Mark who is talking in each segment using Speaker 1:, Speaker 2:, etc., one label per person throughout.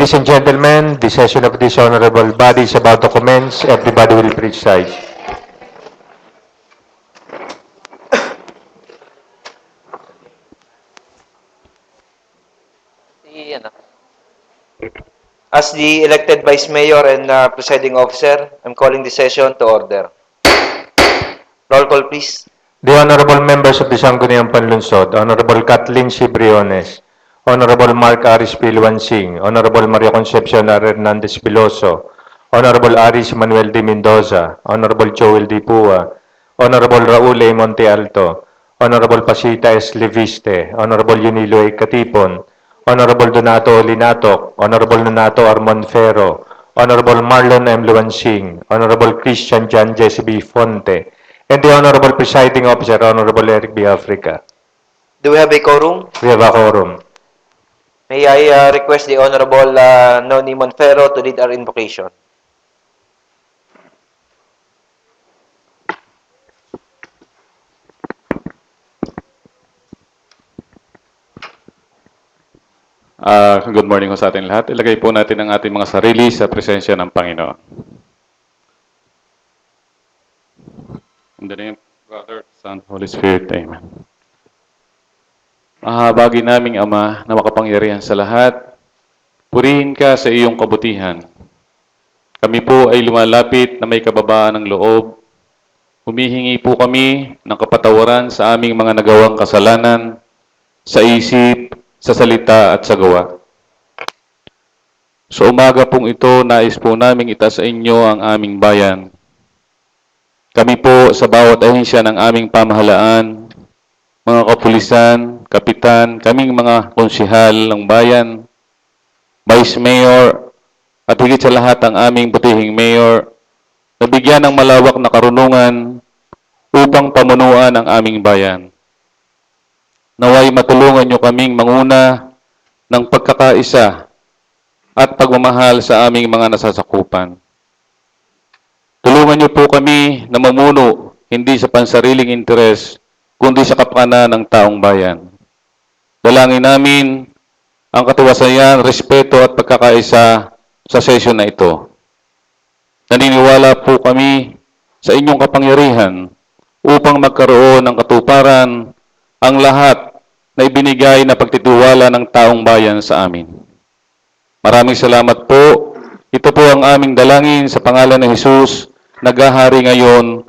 Speaker 1: Ladies and gentlemen, the session of this honorable body is about to commence. Everybody will please rise.
Speaker 2: As the elected Vice Mayor and Presiding Officer, I'm calling the session to order. Roll call, please.
Speaker 1: The honorable members of the Sangguniang Panlunsod, Honorable Kathleen C. Briones, Honorable Mark Aris Pilwansing, Honorable Maria Concepcion R. Hernandez Piloso, Honorable Aris Manuel D. Mendoza, Honorable Joel D. Pua, Honorable Raul A. Monte Alto, Honorable Pasita S. Leviste, Honorable Yunilo A. Katipon, Honorable Donato Linatok, Honorable Donato Armon Ferro, Honorable Marlon M. Luansing, Honorable Christian John Jesse B. Fonte, and the Honorable Presiding Officer, Honorable Eric B. Africa.
Speaker 2: Do we have a quorum?
Speaker 1: We have a quorum.
Speaker 2: May I request the Honorable Noni Monfero to lead our invocation?
Speaker 3: Good morning ho sa ating lahat. Ilagay po natin ang ating mga sarili sa presensya ng Panginoon. In the name of Father, Son, Holy Spirit, Amen. Mahabagi naming Ama na makapangyarihan sa lahat, purihin ka sa iyong kabutihan. Kami po ay lumalapit na may kababaan ng loob. Humihingi po kami ng kapatawaran sa aming mga nagawang kasalanan, sa isip, sa salita at sa gawa. Sa umaga pong ito, nais po naming itaas sa inyo ang aming bayan. Kami po sa bawat ahensya ng aming pamahalaan, mga kapulisan, kapitan, kaming mga konsihal ng bayan, Vice Mayor, at higit sa lahat ang aming butihing Mayor, na bigyan ng malawak na karunungan upang pamunuan ang aming bayan. Naway matulungan nyo kaming manguna ng pagkakaisa at pagmamahal sa aming mga nasasakupan. Tulungan niyo po kami na mamuno hindi sa pansariling interes, kundi sa kapakanan ng taong bayan. Dalangin namin ang katiwasayan, respeto at pagkakaisa sa sesyon na ito. Naniniwala po kami sa inyong kapangyarihan upang magkaroon ng katuparan ang lahat na ibinigay na pagtitiwala ng taong bayan sa amin. Maraming salamat po. Ito po ang aming dalangin sa pangalan ng Jesus, naghahari ngayon,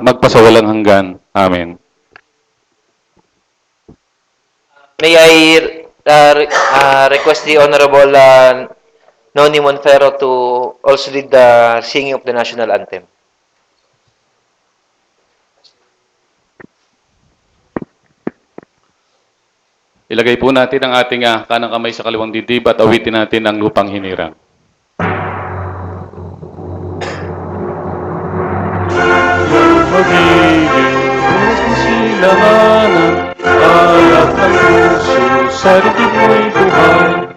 Speaker 3: magpasawalang hanggan. Amen.
Speaker 2: May I request the Honorable Noni Monfero to also lead the singing of the national anthem.
Speaker 3: Ilagay po natin ang ating kanang kamay sa kaliwang dibdib at awitin natin ang lupang hinirang. Magiging silanganan, alap ng puso, sa dibdib mo'y buhay.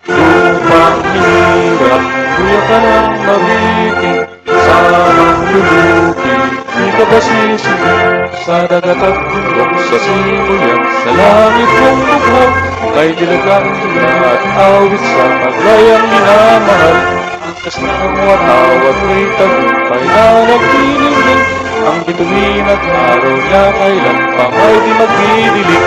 Speaker 3: Lupang hinirang, kuya ka ng mabitin, sa maglulupi, di ka ba sisigil? Sa dagat at bundok, sa simuyan, sa langit mong bukhang, kay dilagang tula at awit sa paglayang minamahal. Angkas na ang watawat may tagumpay na nagtiniling, ang bituin at araw niya kailan pa may di magdidilig.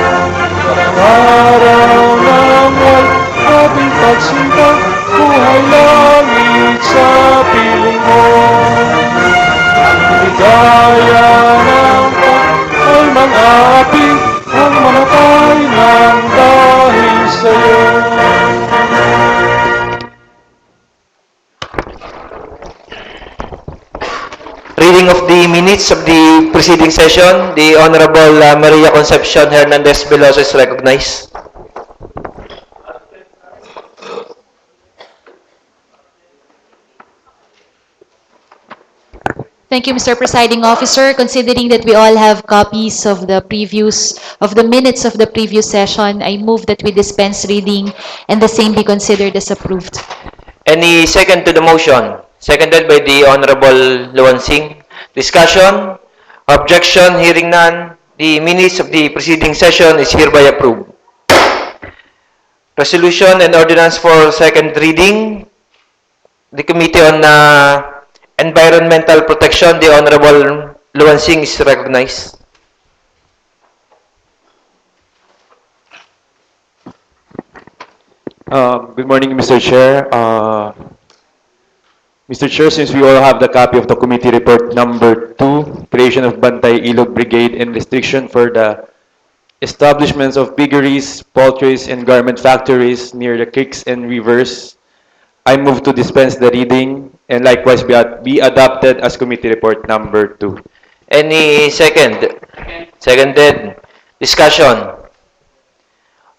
Speaker 3: Parang araw ng wal, ating pagsinta, buhay langit sa piling mo. Ang ligaya ng ay mag-api ang mamatay ng dahil sa'yo.
Speaker 2: Reading of the minutes of the preceding session, the Honorable Maria Concepcion Hernandez Piloso is recognized.
Speaker 4: Thank you, Mr. Presiding Officer. Considering that we all have copies of the minutes of the previous session, I move that we dispense reading and the same be considered as approved.
Speaker 2: Any second to the motion? Seconded by the Honorable Luansing. Discussion? Objection? Hearing none. The minutes of the preceding session is hereby approved. Resolution and ordinance for second reading. The Committee on Environmental Protection, the Honorable Luan Singh is recognized.
Speaker 5: Good morning, Mr. Chair. Mr. Chair, since we all have the copy of the committee report number 2, creation of Bantay Ilog Brigade and restriction for the establishments of piggeries, poultries, and garment factories near the creeks and rivers, I move to dispense the reading and likewise be adopted as committee report number 2.
Speaker 2: Any second? Seconded. Discussion.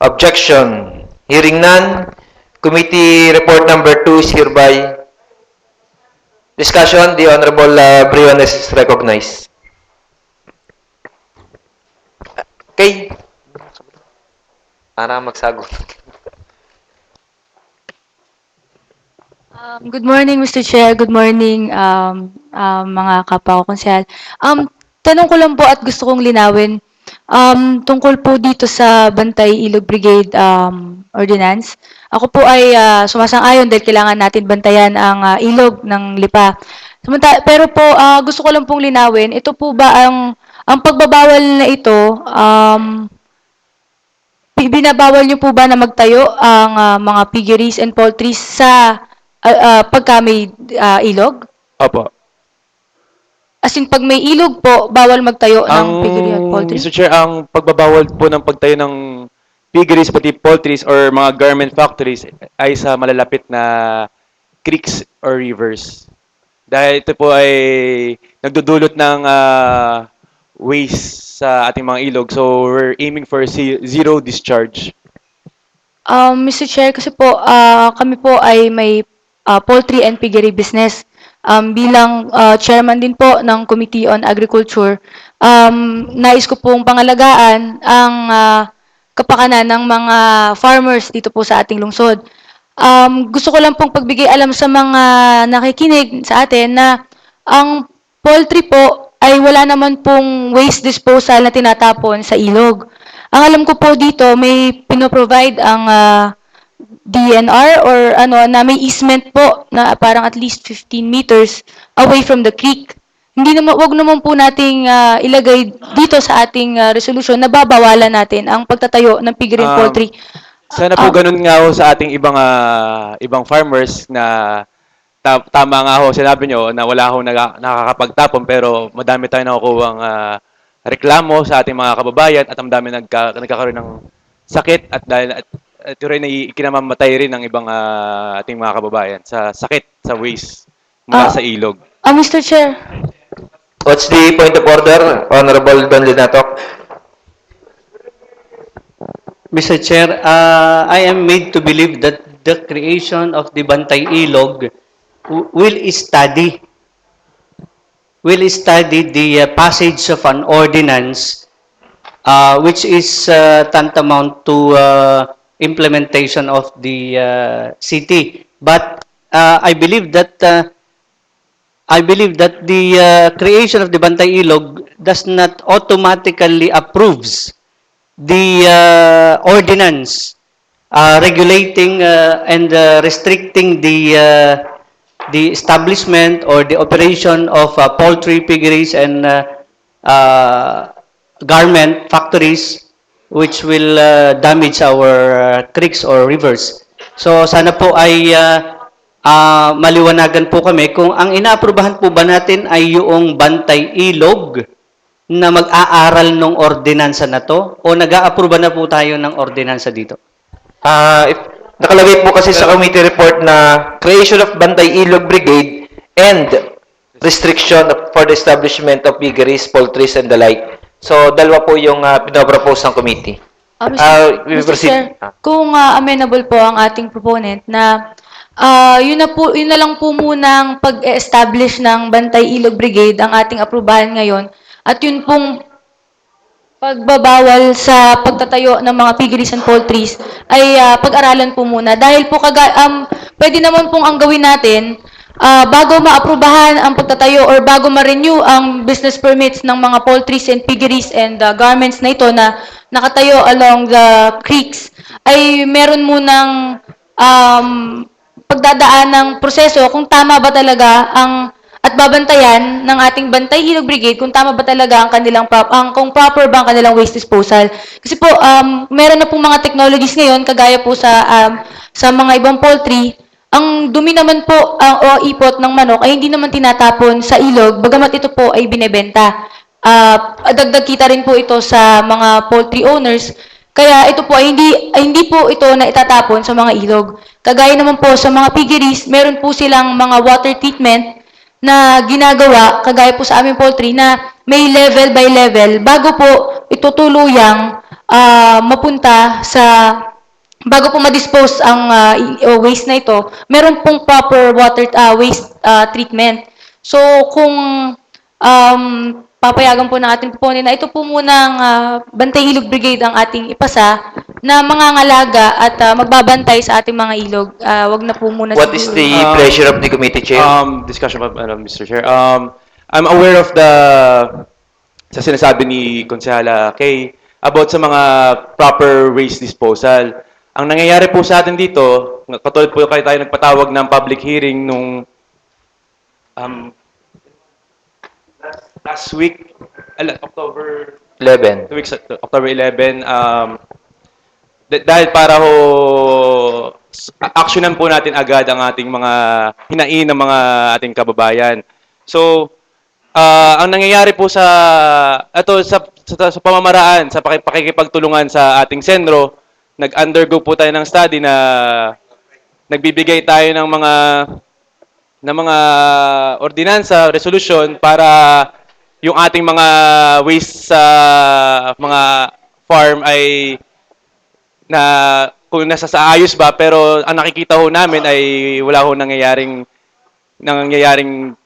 Speaker 2: Objection. Hearing none. Committee report number 2 is hereby. Discussion. The Honorable Briones is recognized. Okay. Para magsagot.
Speaker 6: Good morning, Mr. Chair. Good morning, mga kapwa ko konsyal. Tanong ko lang po at gusto kong linawin tungkol po dito sa Bantay Ilog Brigade Ordinance. Ako po ay sumasang-ayon dahil kailangan natin bantayan ang ilog ng Lipa. Pero po, gusto ko lang pong linawin, ito po ba ang pagbabawal na ito, binabawal niyo po ba na magtayo ang mga piggeries and poultries sa pagka may ilog?
Speaker 5: Opo.
Speaker 6: As in, pag may ilog po, bawal magtayo ng piggery at poultry?
Speaker 5: Mr. Chair, ang pagbabawal po ng pagtayo ng piggeries, pati poultries, or mga garment factories ay sa malalapit na creeks or rivers. Dahil ito po ay nagdudulot ng waste sa ating mga ilog. So, we're aiming for zero discharge.
Speaker 6: Mr. Chair, kasi po, kami po ay may poultry and piggery business. Bilang chairman din po ng Committee on Agriculture, nais ko pong pangalagaan ang kapakanan ng mga farmers dito po sa ating lungsod. Gusto ko lang pong pagbigay alam sa mga nakikinig sa atin na ang poultry po ay wala naman pong waste disposal na tinatapon sa ilog. Ang alam ko po dito, may pinoprovide ang DNR or na may easement po na parang at least 15 meters away from the creek. Wag naman po nating ilagay dito sa ating resolution na babawalan natin ang pagtatayo ng piggery and poultry.
Speaker 5: Sana po ganun nga ho sa ating ibang farmers na tama nga ho, sinabi nyo na wala ho nakakapagtapon pero madami tayong nakukuhang reklamo sa ating mga kababayan at ang dami nagkakaroon ng sakit at dahil ito rin ay ikinamamatay rin ng ibang ating mga kababayan sa sakit, sa waste mula sa ilog.
Speaker 6: Mr. Chair,
Speaker 2: What's the point of order, Honorable Don Linatok?
Speaker 7: Mr. Chair, I am made to believe that the creation of the Bantay Ilog will study the passage of an ordinance which is tantamount to implementation of the city. But I believe that the creation of the Bantay Ilog does not automatically approves the ordinance regulating and restricting the establishment or the operation of poultry piggeries and garment factories which will damage our creeks or rivers. So sana po ay maliwanagan po kami kung ang inaaprubahan po ba natin ay yung Bantay Ilog na mag-aaral ng ordinansa na to o nag-aaproba na po tayo ng ordinansa dito?
Speaker 2: Nakalagay po kasi sa committee report na creation of Bantay Ilog Brigade and restriction for the establishment of piggeries, poultries, and the like. So, dalawa po yung pinopropose ng committee. We
Speaker 6: Mr.
Speaker 2: proceed.
Speaker 6: Chair, kung amenable po ang ating proponent na yun na lang po munang pag-establish ng Bantay Ilog Brigade ang ating aprubahan ngayon at yun pong pagbabawal sa pagtatayo ng mga piggeries and poultries ay pag-aralan po muna. Dahil po pwede naman pong ang gawin natin, bago maaprubahan ang pagtatayo or bago ma-renew ang business permits ng mga poultries and piggeries and garments na ito na nakatayo along the creeks, ay meron munang pagdadaan ng proseso kung tama ba talaga at babantayan ng ating Bantay Ilog Brigade kung tama ba talaga ang kanilang kung proper ba ang kanilang waste disposal. Kasi po meron na pong mga technologies ngayon kagaya po sa mga ibang poultry, ang dumi naman po o ipot ng manok ay hindi naman tinatapon sa ilog bagamat ito po ay binebenta. Dagdag kita rin po ito sa mga poultry owners. Kaya ito po ay hindi po ito na itatapon sa mga ilog. Kagaya naman po sa mga piggeries, meron po silang mga water treatment na ginagawa, kagaya po sa aming poultry, na may level by level bago po ito tuluyang mapunta sa bago po ma-dispose ang waste na ito, meron pong proper water waste treatment. So kung papayagan po ng ating proponent na ito po munang Bantay Ilog Brigade ang ating ipasa na mangangalaga at magbabantay sa ating mga ilog. Wag na po muna
Speaker 2: What is
Speaker 6: siguro.
Speaker 2: the pleasure of the committee, Chair?
Speaker 5: Discussion, Mr. Chair. I'm aware of sa sinasabi ni Konsehala Kay about sa mga proper waste disposal. Ang nangyayari po sa atin dito, katulad po kayo tayo nagpatawag ng public hearing nung last week, October
Speaker 2: 11.
Speaker 5: 2 weeks, October 11, dahil para actionan po natin agad ang ating mga hinain ng mga ating kababayan. So, ang nangyayari po sa pamamaraan, sa pakikipagtulungan sa ating senro, nag-undergo po tayo ng study na nagbibigay tayo ng mga ordinansa, resolution para yung ating mga waste sa mga farm ay na kung nasa sa ayos ba, pero ang nakikita ho namin ay wala ho nangyayaring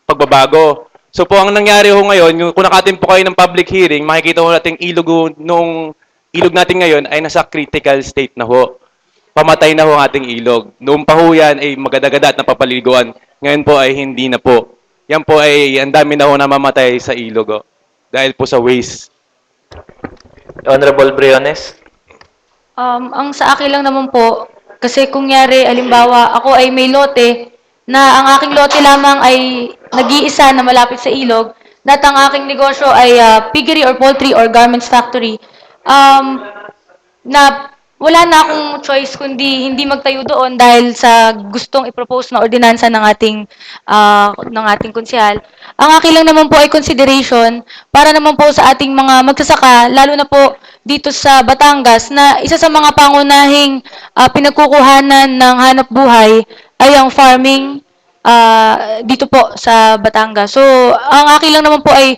Speaker 5: pagbabago. So po ang nangyari ho ngayon, kung nakatin po kayo ng public hearing, makikita ho natin nung ilog natin ngayon ay nasa critical state na ho. Pamatay na ho ang ating ilog. Noong pa ho yan ay magada-gada at napapaliguan. Ngayon po ay hindi na po. Yan po ay ang dami na ho namamatay sa ilog ho. Dahil po sa waste.
Speaker 2: Honorable Briones?
Speaker 6: Ang sa akin lang naman po, kasi kung yari, alimbawa, ako ay may lote, na ang aking lote lamang ay nag-iisa na malapit sa ilog, at ang aking negosyo ay piggery or poultry or garments factory, na wala na akong choice kundi hindi magtayo doon dahil sa gustong i-propose na ordinansa ng ating konsyal. Ang akin lang naman po ay consideration para naman po sa ating mga magsasaka, lalo na po dito sa Batangas, na isa sa mga pangunahing pinagkukuhanan ng hanap buhay ay ang farming dito po sa Batangas. So, ang akin lang naman po ay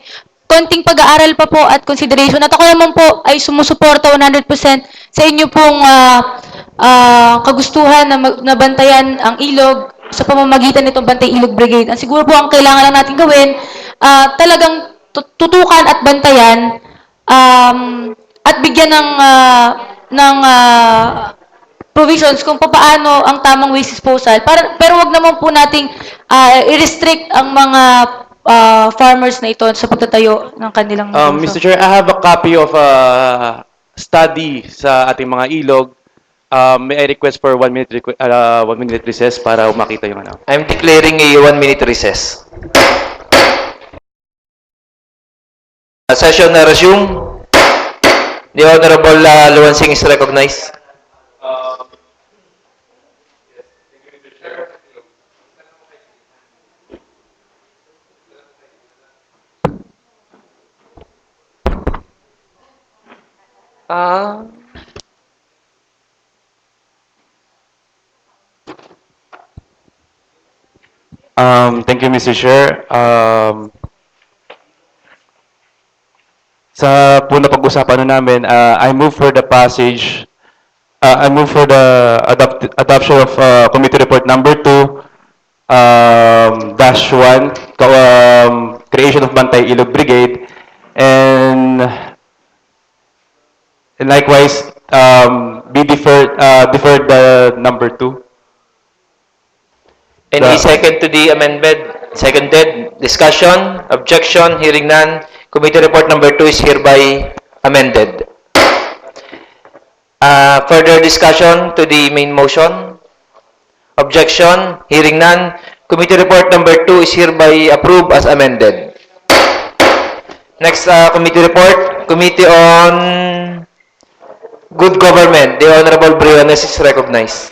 Speaker 6: konting pag-aaral pa po at consideration. At ako naman po ay sumusuporta 100% sa inyo pong kagustuhan na nabantayan ang ilog sa pamamagitan nitong Bantay Ilog Brigade. Ang siguro po ang kailangan lang natin gawin, talagang tutukan at bantayan at bigyan ng provisions kung paano ang tamang waste disposal. Pero wag naman po nating i-restrict ang mga farmers na ito sa pagtatayo ng kanilang negosyo.
Speaker 5: Mr. Chair, I have a copy of a study sa ating mga ilog. May I request for 1 minute recess para makita yung ano.
Speaker 2: I'm declaring a 1-minute recess. Session na resume. The Honorable Luwansing is recognized.
Speaker 3: Thank you, Mr. Chair. Sa po na pag-usapan namin, I move for the passage, I move for the adoption of Committee Report Number 2, -1, creation of Bantay Ilog Brigade, and likewise, be deferred the number 2.
Speaker 2: Any second to the amendment? Seconded. Discussion? Objection? Hearing none. Committee report number 2 is hereby amended. Further discussion to the main motion? Objection? Hearing none. Committee report number 2 is hereby approved as amended. Next committee report, Committee on Good Government. The Honorable Briones is recognized.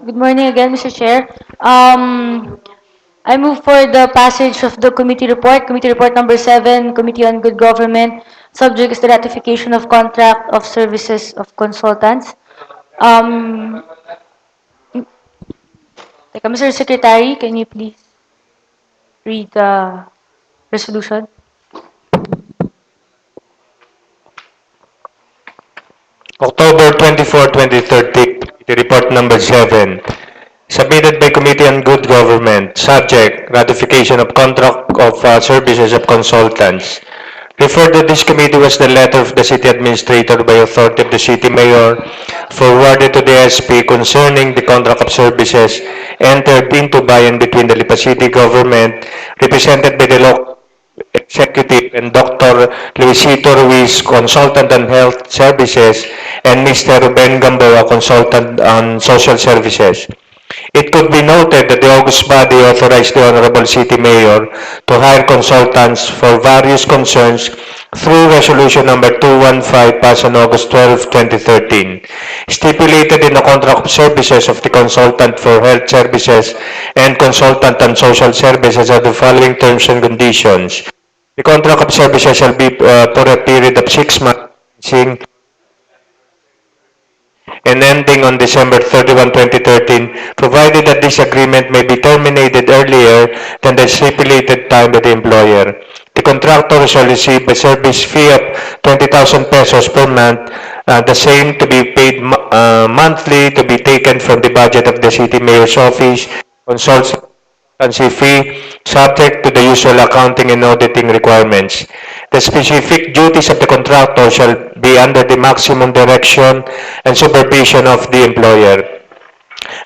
Speaker 6: Good morning again, Mr. Chair. I move for the passage of the committee report number 7, Committee on Good Government. Subject is the ratification of contract of services of consultants. Teka, Mr. Secretary, can you please read the resolution?
Speaker 1: October 24, 2013, Committee Report Number 7, submitted by Committee on Good Government, subject, ratification of contract of services of consultants. Referred to this committee was the letter of the City Administrator by authority of the City Mayor forwarded to the SP concerning the contract of services entered into by and between the Lipa City Government, represented by the local Executive and Dr. Luisito Ruiz, Consultant on Health Services, and Mr. Ruben Gamboa, Consultant on Social Services. It could be noted that the August body authorized the Honorable City Mayor to hire consultants for various concerns through Resolution Number 215 passed on August 12, 2013, stipulated in the contract of services of the consultant for health services and consultant on social services are the following terms and conditions. The contract of services shall be for a period of 6 months, and ending on December 31, 2013, provided that this agreement may be terminated earlier than the stipulated time by the employer. The contractor shall receive a service fee of 20,000 pesos per month, the same to be paid monthly, to be taken from the budget of the City Mayor's Office, consultancy fee, subject to the usual accounting and auditing requirements. The specific duties of the contractor shall be under the maximum direction and supervision of the employer.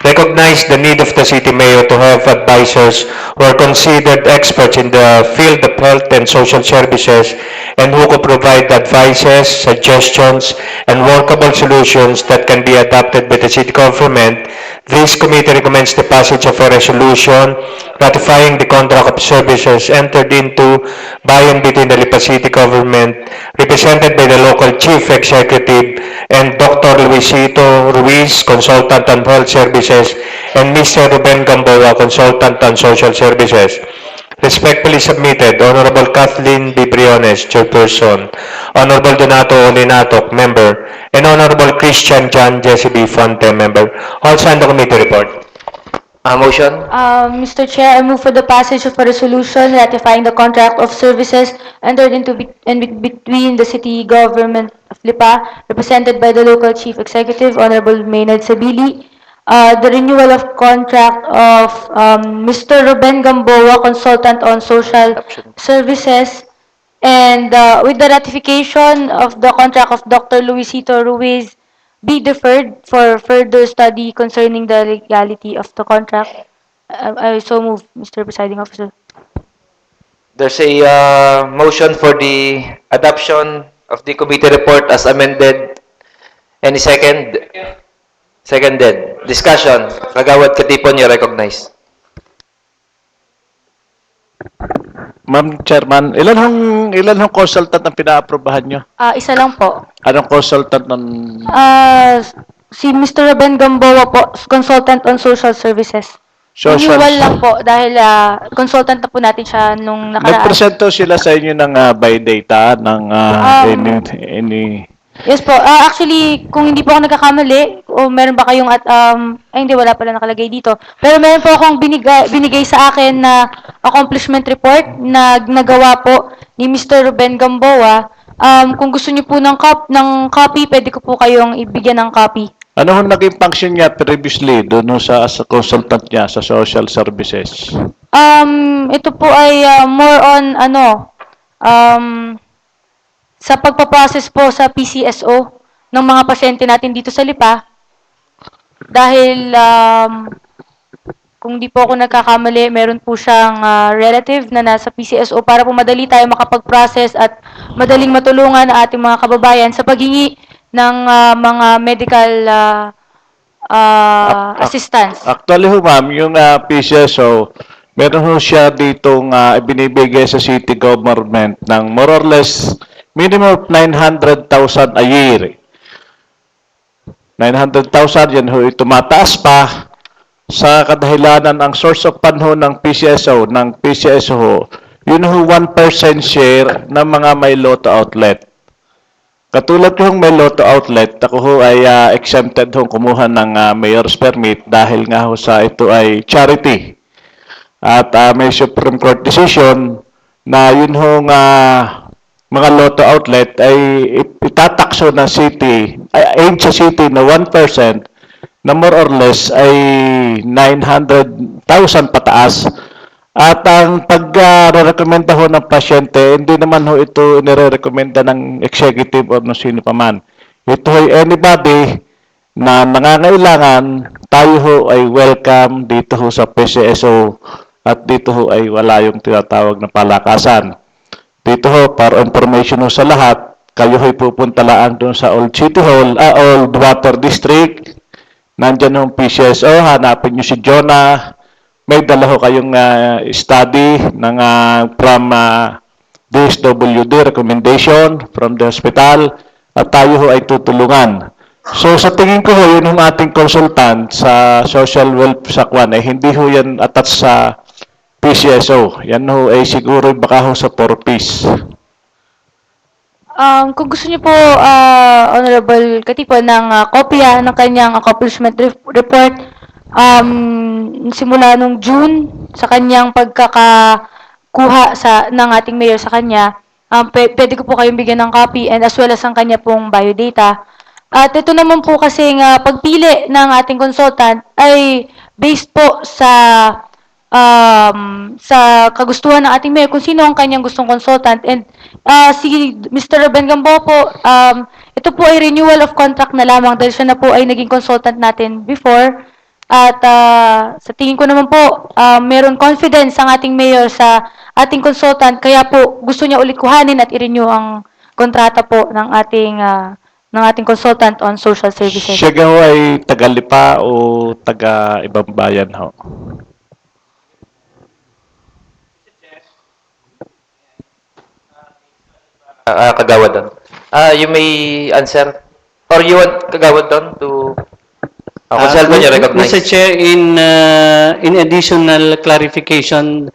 Speaker 1: Recognize the need of the City Mayor to have advisors who are considered experts in the field of health and social services and who could provide advices, suggestions, and workable solutions that can be adopted by the city government. This committee recommends the passage of a resolution ratifying the contract of services entered into by and between the Lipa City government, represented by the local chief executive and Dr. Luisito Ruiz, Consultant on Health Services, and Mr. Ruben Gamboa, Consultant on Social Services. Respectfully submitted, Honorable Kathleen D. Briones, Chairperson, Honorable Donato Olinatok, Member, and Honorable Christian John Jesse B. Fonte, Member. All signed the committee report.
Speaker 2: Motion?
Speaker 6: Mr. Chair, I move for the passage of a resolution ratifying the contract of services entered into between the city government of Lipa, represented by the local chief executive, Honorable Maynard Sabili, the renewal of contract of Mr. Ruben Gamboa, consultant on social services, and with the ratification of the contract of Dr. Luisito Ruiz be deferred for further study concerning the legality of the contract. I so move, Mr. Presiding Officer.
Speaker 2: There's a motion for the adoption of the committee report as amended. Any second? Seconded. Discussion. Kagawad Katipon, you recognize.
Speaker 8: Ma'am Chairman, ilan hong consultant ang pinaaprobahan nyo?
Speaker 6: Isa lang po.
Speaker 8: Anong consultant ng...
Speaker 6: Si Mr. Ruben Gamboa po, consultant on social services. Renewal lang po dahil consultant na po natin siya nung nakaraan.
Speaker 8: Nagpresento sila sa inyo ng by data ng any...
Speaker 6: Yes po. Actually, kung hindi po ako nagkakamali, o meron ba kayong ay hindi, wala pala nakalagay dito. Pero meron po akong binigay sa akin na accomplishment report na nagawa po ni Mr. Ruben Gamboa. Kung gusto niyo po ng copy, pwede ko po kayong ibigyan ng copy.
Speaker 8: Ano hong naging function niya previously doon sa consultant niya sa social services?
Speaker 6: Ito po ay more on sa pagpaprocess po sa PCSO. ng mga pasyente natin dito sa Lipa. Dahil kung di po ako nagkakamali, meron po siyang relative na nasa PCSO para po madali tayo makapag-process at madaling matulungan ang ating mga kababayan sa paghingi ng mga medical assistance.
Speaker 8: Actually ho ma'am, yung PCSO, meron ho siya ditong ibinibigay sa city government ng more or less minimum of 900,000 a year. 900,000 yan ho, tumataas pa sa kadahilanan ang source of fund ho ng PCSO, ho, yun ho 1% share ng mga may lotto outlet. Katulad ko may lotto outlet, ako ho ay exempted ho kumuha ng mayor's permit dahil nga ho sa ito ay charity. At may Supreme Court decision na yun ho mga lotto outlet ay itatakso ng city, aim sa city na 1% na more or less ay 900,000 pataas. At ang pag-rekomenda ho ng pasyente, hindi naman ho ito nire-recommenda ng executive o ng sino pa man. Ito ay anybody na nangangailangan, tayo ho ay welcome dito ho sa PCSO at dito ho ay wala yung tinatawag na palakasan. Dito ho, para information ho sa lahat, kayo ho'y pupunta lang doon sa Old City Hall, Old Water District. Nandyan ho PCSO, hanapin nyo si Jonah. May dala ho kayong study ng from DSWD recommendation from the hospital at tayo ho ay tutulungan. So sa tingin ko ho, yun yung ating consultant sa social welfare sa Kwan, eh, hindi ho yan attached sa PCSO. Yan ho ay siguro baka ho sa 4-piece.
Speaker 6: Kung gusto niyo po, Honorable Katipo, ng kopya ng kanyang accomplishment report, simula nung June, sa kanyang pagkakakuha ng ating mayor sa kanya, pwede ko po kayong bigyan ng copy and as well as ang kanya pong biodata. At ito naman po kasi pagpili ng ating consultant ay based po sa kagustuhan ng ating mayor kung sino ang kanyang gustong consultant. And si Mr. Ruben Gamboa po, ito po ay renewal of contract na lamang dahil siya na po ay naging consultant natin before. At sa tingin ko naman po, meron confidence ang ating mayor sa ating consultant, kaya po gusto niya ulit kuhanin at i-renew ang kontrata po ng ating consultant on social services.
Speaker 8: Siya ho ay taga-Lipa o taga-ibang bayan ho?
Speaker 2: Kagawad doon. You may answer. Or you want Kagawad doon to... Consultant you recognize.
Speaker 7: Mr. Chair, in additional clarification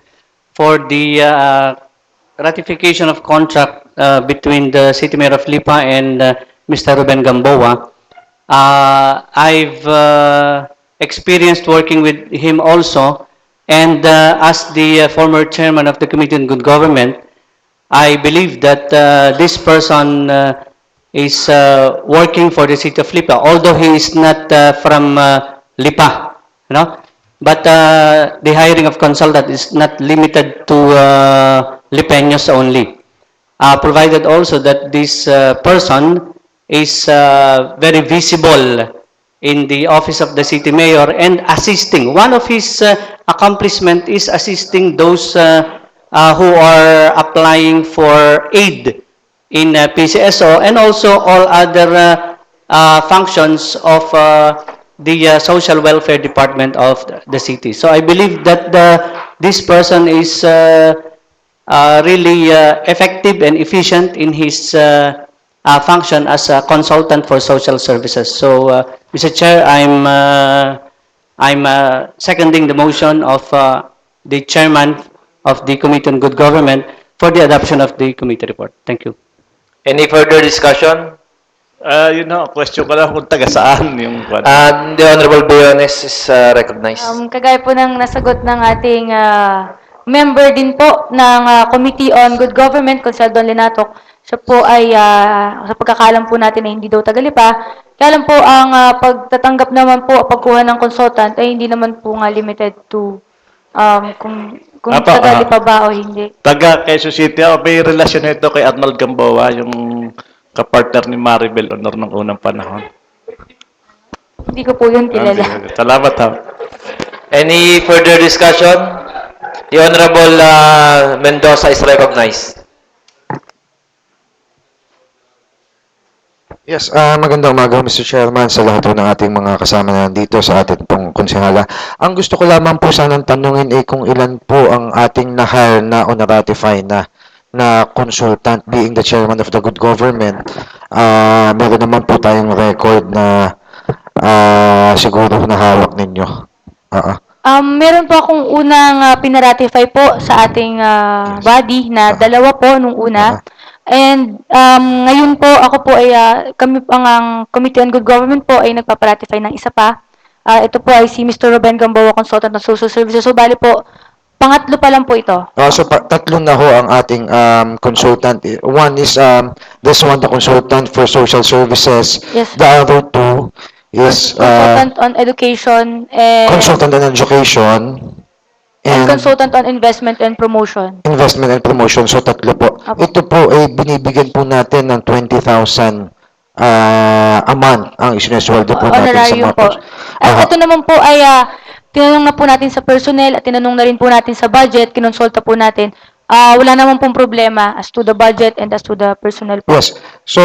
Speaker 7: for the ratification of contract between the City Mayor of Lipa and Mr. Ruben Gamboa, I've experienced working with him also, and as the former chairman of the Committee on Good Government, I believe that this person is working for the city of Lipa, although he is not from Lipa, you know. But the hiring of consultant is not limited to Lipeños only. Provided also that this person is very visible in the office of the city mayor and assisting. One of his accomplishment is assisting those who are applying for aid in PCSO and also all other functions of the social welfare department of the city. So I believe that this person is really effective and efficient in his function as a consultant for social services. So, Mr. Chair, I'm seconding the motion of the chairman of the Committee on Good Government for the adoption of the committee report. Thank you.
Speaker 2: Any further discussion?
Speaker 8: Yun ho, question ko lang kung taga saan yung...
Speaker 2: The Honorable Briones is recognized.
Speaker 6: Kagaya po ng nasagot ng ating member din po ng Committee on Good Government, Consul Don Lenato, siya po ay, sa pagkakalam po natin ay hindi daw Tagalipa. Kaya lang po, ang pagtatanggap naman po, pagkuha ng consultant ay hindi naman po nga limited to kung Tagalipa ba o hindi.
Speaker 8: Taga Quezon City, may relasyon ito kay Arnold Gamboa, yung kapartner ni Maribel Honor ng unang panahon.
Speaker 6: Hindi ko po yun kilala.
Speaker 8: Salamat ha.
Speaker 2: Any further discussion? The Honorable Mendoza is recognized.
Speaker 9: Yes, magandang umaga, Mr. Chairman, sa lahat po ng ating mga kasama na nandito sa ating pong konsehala. Ang gusto ko lamang po sanang tanungin ay kung ilan po ang ating na-hire na o na-ratify na consultant, being the chairman of the good government. Meron naman po tayong record na siguro na hawak ninyo.
Speaker 6: Meron po akong unang pinaratify po sa ating body na dalawa po nung una. And ngayon po ako po ay kami ang Committee on Good Government po ay nagpaparatify ng isa pa. Ito po ay si Mr. Ruben Gamboa, Consultant of Social Services. So bali po, pangatlo pa lang po ito.
Speaker 9: So tatlo na ho ang ating consultant. One is this one, the consultant for social services.
Speaker 6: Yes.
Speaker 9: The other two is
Speaker 6: Consultant on Education and
Speaker 9: consultant on education and
Speaker 6: Consultant on Investment and Promotion.
Speaker 9: investment and promotion. So tatlo po.
Speaker 6: Apo.
Speaker 9: Ito po ay binibigyan po natin ng 20,000 a month ang isinesweldo po natin sa
Speaker 6: Honorarium
Speaker 9: mga
Speaker 6: po. At
Speaker 9: Aha.
Speaker 6: ito naman po ay tinanong na po natin sa personnel at tinanong na rin po natin sa budget, kinonsulta po natin. Wala naman pong problema as to the budget and as to the personnel po.
Speaker 9: Yes. So,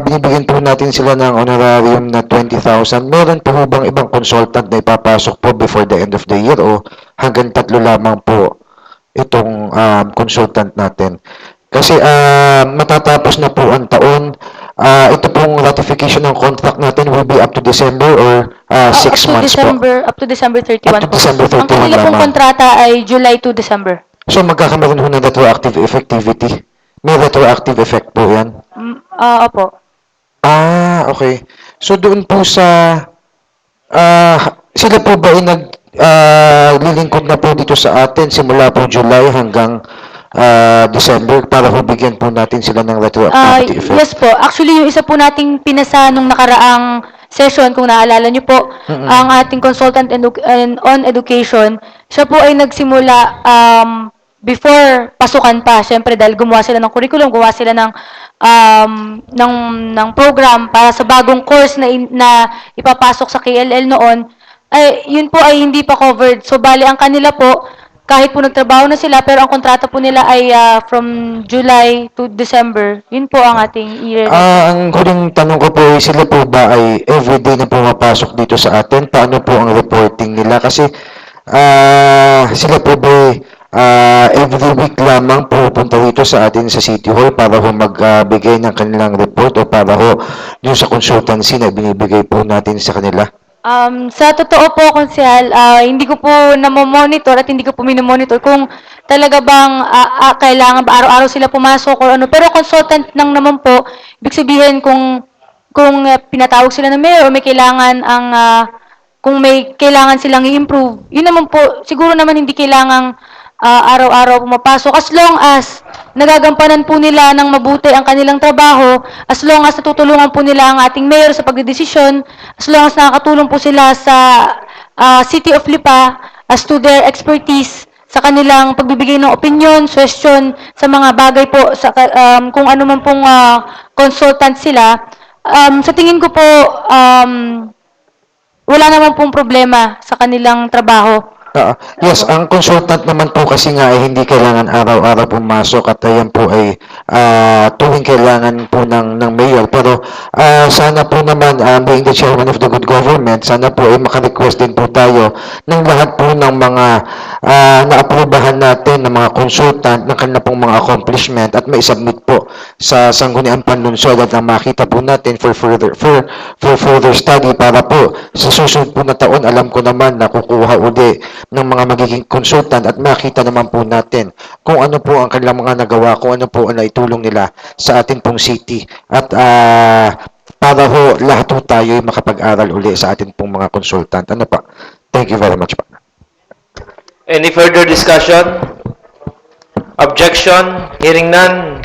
Speaker 9: binibigyan po natin sila ng honorarium na 20,000. Meron po bang ibang consultant na ipapasok po before the end of the year o hanggang tatlo lamang po itong consultant natin? Kasi matatapos na po ang taon. Ito pong ratification ng contract natin will be up to December or 6 months po.
Speaker 6: Up to December 31
Speaker 9: Up to
Speaker 6: po.
Speaker 9: December 31
Speaker 6: Ang kanila pong
Speaker 9: lamang.
Speaker 6: kontrata ay July to December.
Speaker 9: So, magkakaroon ho ng retroactive effectivity. May retroactive effect po yan.
Speaker 6: Opo.
Speaker 9: Okay. So, doon po sa... sila po ba ay lilingkod na po dito sa atin simula po July hanggang December para po bigyan po natin sila ng retroactivity effect?
Speaker 6: Yes po. Actually, yung isa po nating pinasa nung nakaraang session, kung naalala niyo po, ang ating consultant on education, siya po ay nagsimula before pasukan pa. Siyempre, dahil gumawa sila ng curriculum, gumawa sila ng program para sa bagong course na ipapasok sa KLL noon, ay yun po ay hindi pa covered. So, bali, ang kanila po, kahit po nagtrabaho na sila, pero ang kontrata po nila ay from July to December. Yun po ang ating
Speaker 9: Ang huling tanong ko po, sila po ba ay everyday na pumapasok dito sa atin? Paano po ang reporting nila? Kasi sila po ba every week lamang pupunta dito sa atin sa City Hall para ho magbigay ng kanilang report o para ho yung sa consultancy na binibigay po natin sa kanila?
Speaker 6: Sa totoo po, Konsehal, hindi ko po namomonitor at hindi ko po minomonitor kung talaga bang kailangan ba araw-araw sila pumasok o ano. Pero consultant lang naman po, ibig sabihin kung pinatawag sila ng mayor o may kailangan kung may kailangan silang i-improve, yun naman po, siguro naman hindi kailangang araw-araw pumapasok. As long as nagagampanan po nila ng mabuti ang kanilang trabaho, as long as natutulungan po nila ang ating mayor sa pagdedesisyon, as long as nakakatulong po sila sa City of Lipa as to their expertise sa kanilang pagbibigay ng opinion, suggestion sa mga bagay po, sa, kung ano man pong consultant sila, sa tingin ko po, wala naman pong problema sa kanilang trabaho.
Speaker 9: Yes, ang consultant naman po kasi nga ay hindi kailangan araw-araw pumasok at ayan po ay tuwing kailangan po ng mayor. Pero sana po naman, being the chairman of the good government, sana po ay makarequest din po tayo ng lahat po ng mga naaprubahan natin ng mga consultant ng kanila pong mga accomplishment at may submit po sa Sangguniang Panlunsod at makita po natin for further study para po sa susunod po na taon, alam ko naman na kukuha uli ng mga magiging consultant at makita naman po natin kung ano po ang kanilang mga nagawa, kung ano po ang naitulong nila sa ating pong city. At para ho lahat po tayo ay makapag-aral uli sa ating pong mga consultant. Ano pa? Thank you very much pa.
Speaker 2: Any further discussion? Objection? Hearing none.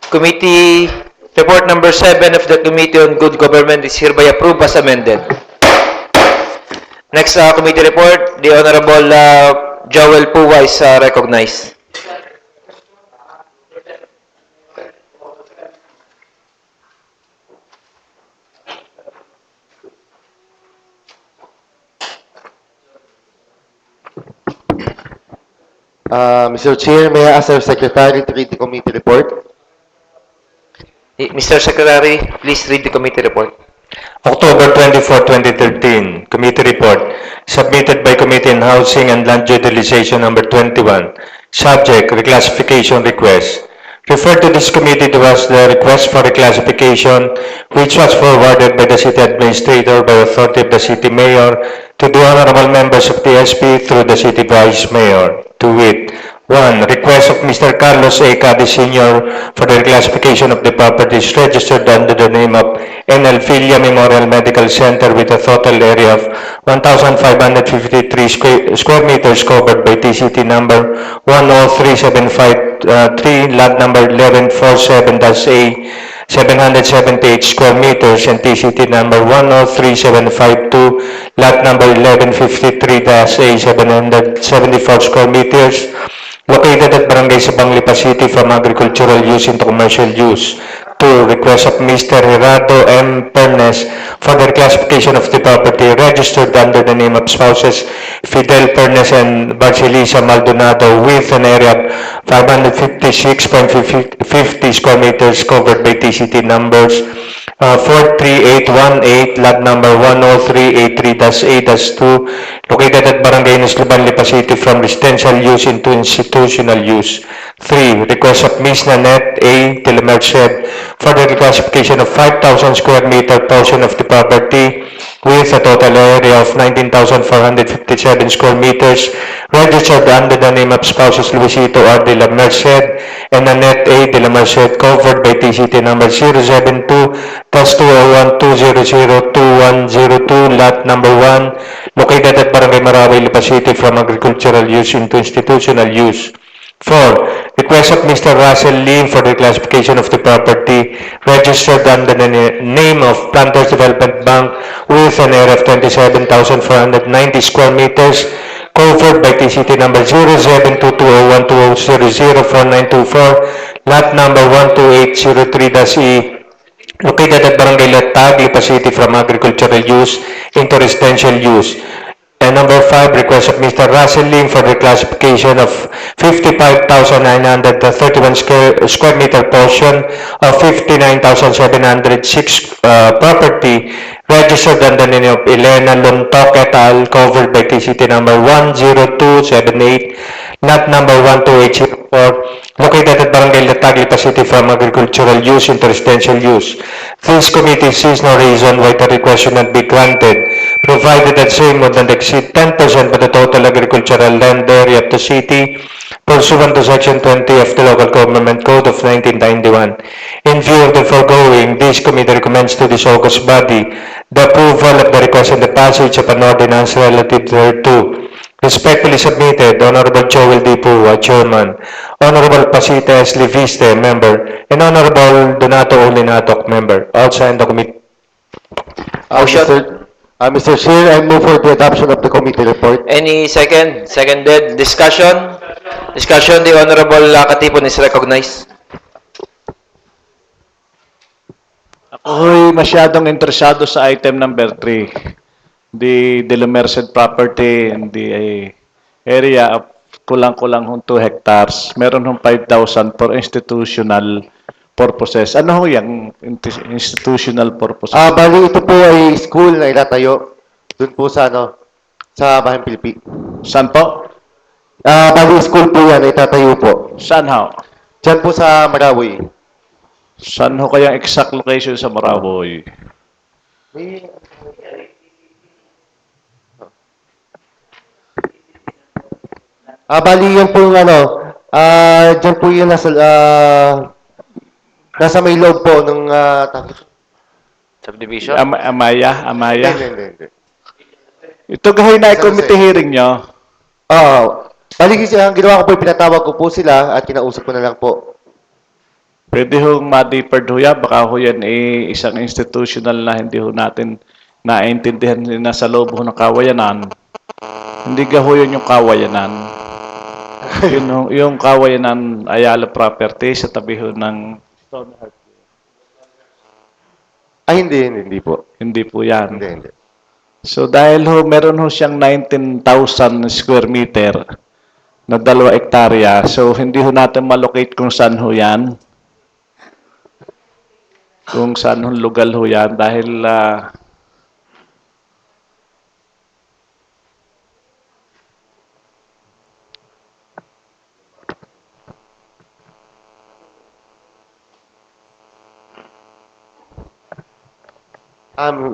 Speaker 2: Committee report number 7 of the Committee on Good Government is hereby approved as amended. Next committee report, the Honorable Joel Puwa is recognized.
Speaker 10: Mr. Chair, may I ask our Secretary to read the committee report?
Speaker 2: Mr. Secretary, please read the committee report.
Speaker 1: October 24, 2013, Committee Report, submitted by Committee on Housing and Land Utilization number 21. Subject, reclassification request. Referred to this committee was the request for reclassification, which was forwarded by the City Administrator by authority of the City Mayor to the honorable members of the SP through the City Vice Mayor, to wit, 1. Request of Mr. Carlos A. Cadi Sr. for the reclassification of the properties registered under the name of NL Filia Memorial Medical Center with a total area of 1,553 square meters covered by TCT number 103753, lot number 1147-A, 778 square meters, and TCT number 103752, lot number 1153-A, 774 square meters, located at Barangay Sabang Lipa City from agricultural use into commercial use. 2. Request of Mr. Gerardo M. Pernes for the reclassification of the property registered under the name of spouses Fidel Pernes and Barcelisa Maldonado with an area of 556.50 square meters covered by TCT numbers 43818, lot number 10383-A-2, located at Barangay Nusliban, Lipa City from residential use into institutional use. 3. Request of Ms. Nanette A. de la Merced for the reclassification of 5,000 square meter portion of the property with a total area of 19,457 square meters registered under the name of spouses Luisito R. de la Merced and Nanette A. de la Merced covered by TCT number 072-201-200-2102, lot number 1, located at Barangay Marawi, Lipa City from agricultural use into institutional use. 4. Request of Mr. Russell Lim for the classification of the property registered under the name of Planters Development Bank with an area of 27,490 square meters covered by TCT number 0722012004924, lot number 12803-E, located at Barangay Latag, Lipa City from agricultural use into residential use. And number 5, request of Mr. Russell Lim for the classification of 55,931 square meter portion of 59,706 property registered under the name of Elena Lontok et al. Covered by TCT number 10278, lot number 12804, located at Barangay Latag, Lipa City from agricultural use into residential use. This committee sees no reason why the request should not be granted, provided that same would not exceed 10% of the total agricultural land area of the city pursuant to Section 20 of the Local Government Code of 1991. In view of the foregoing, this committee recommends to this august body the approval of the request and the passage of an ordinance relative thereto. Respectfully submitted, Honorable Joel D. Pua, Chairman, Honorable Pasita S. Liviste, Member, and Honorable Donato Olinatok, Member. All signed the committee.
Speaker 10: Mr. Chair, I move for the adoption of the committee report.
Speaker 2: Any second? Seconded. Discussion? Discussion, the Honorable Katipon is recognized.
Speaker 8: Ako'y masyadong interesado sa item number 3. The De La Merced property in the area of kulang-kulang 2 hectares. Meron hong 5,000 for institutional purposes. Ano ho yung institutional purposes?
Speaker 10: Bali, ito po ay school na ilatayo dun po sa sa Bahang Pilipi.
Speaker 8: Saan po?
Speaker 10: Bali, school po yan, itatayo po.
Speaker 8: Saan ho?
Speaker 10: Diyan po sa Marawi.
Speaker 8: Saan ho kayang exact location sa Maraboy?
Speaker 10: Bali, yan po yung diyan po yun nasa may loob po ng
Speaker 2: Subdivision?
Speaker 8: Amaya?
Speaker 10: Hindi.
Speaker 8: Ito gahay na committee hearing nyo.
Speaker 10: Bali, ang ginawa ko po, pinatawag ko po sila at kinausap ko na lang po.
Speaker 8: Pwede hong ma-deferred ho yan. Baka ho yan isang institutional na hindi ho natin naintindihan na sa loob ho ng kawayanan. Hindi ka ho yun yung kawayanan. yung kawayanan Ayala property sa tabi ho ng Stoneheart.
Speaker 10: Hindi po.
Speaker 8: Hindi po yan.
Speaker 10: Hindi.
Speaker 8: So dahil ho meron ho siyang 19,000 square meter na 2 hektarya. So, hindi ho natin malocate kung saan ho yan. Kung saan ho lugar ho yan dahil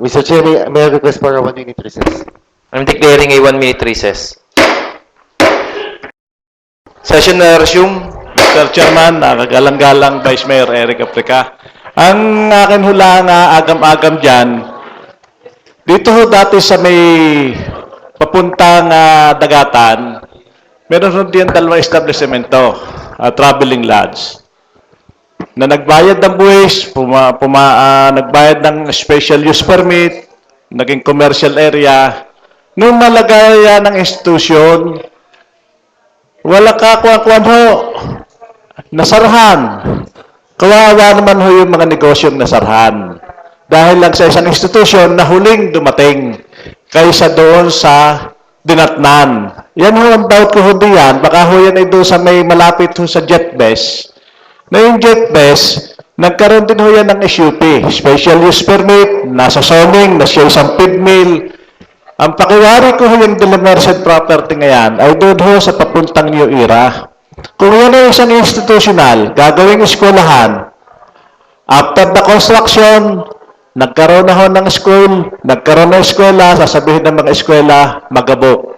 Speaker 10: Mr. Chair, may I request for a 1-minute recess?
Speaker 2: I'm declaring a 1-minute recess. Session na resume.
Speaker 8: Mr. Chairman, nakagalang-galang Vice Mayor Eric Aprica. Ang akin hula nga agam-agam dyan, dito ho dati sa may papuntang dagatan, meron ho diyan 2 establishmento, traveling lodge, na nagbayad ng buwis, nagbayad ng special use permit, naging commercial area. Nung malagay ng institusyon, wala kakuha-kuhan ho, nasarahan. Kawawa naman ho yung mga negosyong nasarahan. Dahil lang sa isang institusyon na huling dumating kaysa doon sa dinatnan. Yan ho ang doubt ko ho diyan. Baka ho yan ay doon sa may malapit ho sa JetBest. Na yung JetBest, nagkaroon din ho yan ng SUP, Special Use Permit, nasa zoning, na siya isang feed mill. Ang pakiwari ko ho yung Delamerced property ngayon ay doon ho sa papuntang New Era. Kung yan ay isang institutional, gagawing eskwelahan, after the construction, nagkaroon na ho ng school, nagkaroon ng eskwela, sasabihin ng mga eskwela, magabok.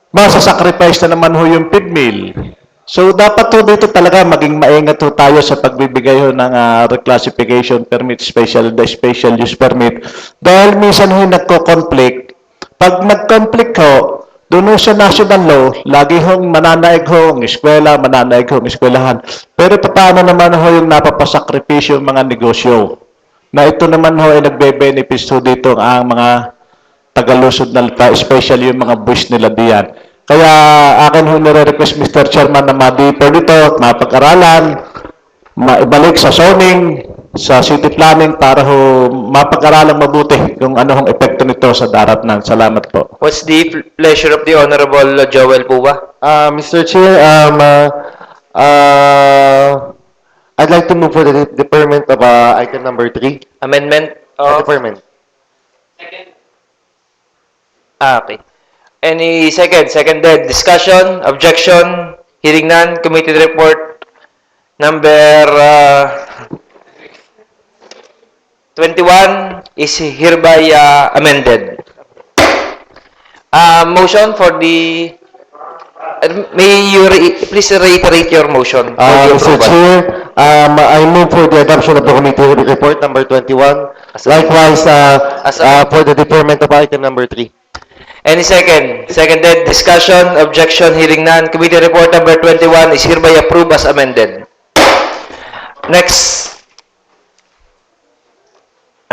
Speaker 8: Masasacrifice na naman ho yung feed mill. So, dapat ho dito talaga maging maingat ho tayo sa pagbibigay ho ng reclassification permit, special use permit. Dahil minsan ho nagko-conflict. Pag nag-conflict ho, doon ho sa national law, lagi hong mananaig ho ang eskwela, mananaig ho ang eskwelahan. Pero paano naman ho yung napapasakripisyo yung mga negosyo? Na ito naman ho ay nagbe-benefits ho dito ang mga tagalusod na lupa, especially yung mga buwis nila diyan. Kaya akin ho nire-request, Mr. Chairman, na ma-deeper dito at mapag-aralan, maibalik sa zoning, sa city planning para ho mapag-aralan mabuti kung ano hong epekto nito sa daratnan. Salamat po.
Speaker 2: What's the pleasure of the Honorable Joel Puba?
Speaker 10: Mr. Chair, I'd like to move for the deferment of item number 3.
Speaker 2: Amendment of...
Speaker 10: Deferment.
Speaker 2: Okay. Any second? Seconded. Discussion? Objection? Hearing none. Committee report number 21 is hereby amended. Motion for the... may you please reiterate your motion. For the
Speaker 10: Mr.
Speaker 2: approval.
Speaker 10: Chair, I move for the adoption of the committee report number 21. Likewise, for the deferment of item number 3.
Speaker 2: Any second? Seconded. Discussion? Objection? Hearing none. Committee report number 21 is hereby approved as amended. Next.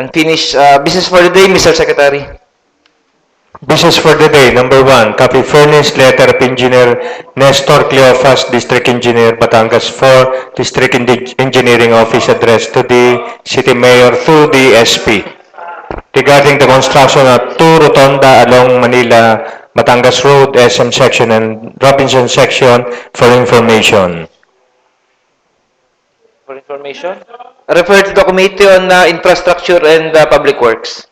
Speaker 2: Unfinished business for the day, Mr. Secretary.
Speaker 1: Business for the day, number 1, copy furnished letter of Engineer Nestor Cleofas, District Engineer, Batangas 4, District Engineering Office addressed to the City Mayor through the SP regarding the construction of 2 rotonda along Manila, Batangas Road, SM section and Robinson section for information.
Speaker 2: For information. Refer to the Committee on Infrastructure and Public Works.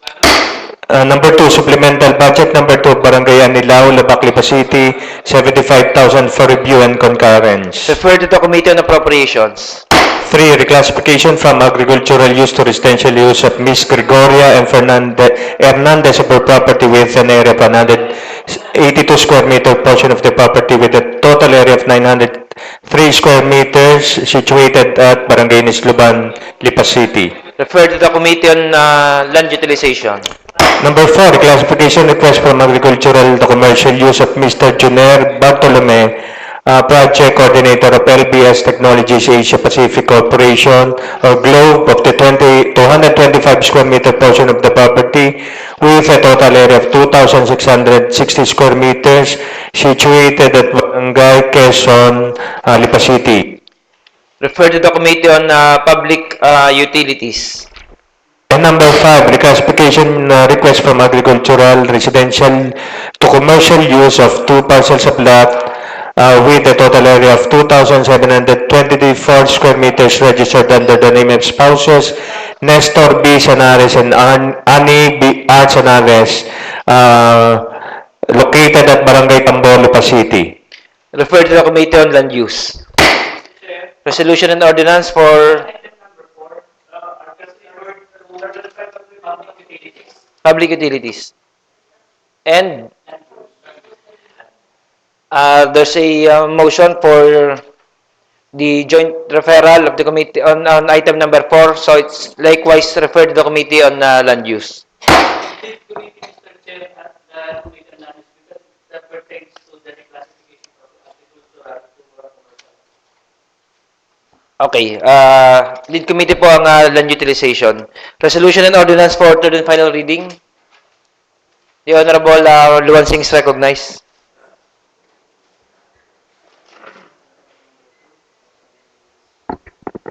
Speaker 1: Number 2, supplemental budget. Number 2, Barangay Anilao, Labac, Lipa City, 75,000 for review and concurrence.
Speaker 2: Refer to the Committee on Appropriations.
Speaker 1: 3, reclassification from agricultural use to residential use of Miss Gregoria and Hernandez of her property with an area of 182 square meter portion of the property with a total area of 903 square meters situated at Barangay Nisluban, Lipa City.
Speaker 2: Refer to the Committee on Land Utilization.
Speaker 1: Number 4, reclassification request from agricultural to commercial use of Mr. Juner Bartolome, Project Coordinator of LBS Technologies Asia Pacific Corporation or GLOBE of the 225 square meter portion of the property with a total area of 2,660 square meters situated at Barangay Quezon, Lipa City.
Speaker 2: Refer to the Committee on Public Utilities.
Speaker 1: And number 5, reclassification request from agricultural, residential to commercial use of 2 parcels of lot with a total area of 2,724 square meters registered under the name of spouses Nestor B. Sanares and Annie B. R. Sanares, located at Barangay Tambolipa City.
Speaker 2: Referred to the Committee on Land Use. Resolution and ordinance for public utilities. And there's a motion for the joint referral of the committee on item number 4, so it's likewise referred to the Committee on Land Use. Okay, lead committee po ang land utilization. Resolution and ordinance for third and final reading. The Honorable Luan Singh is recognized.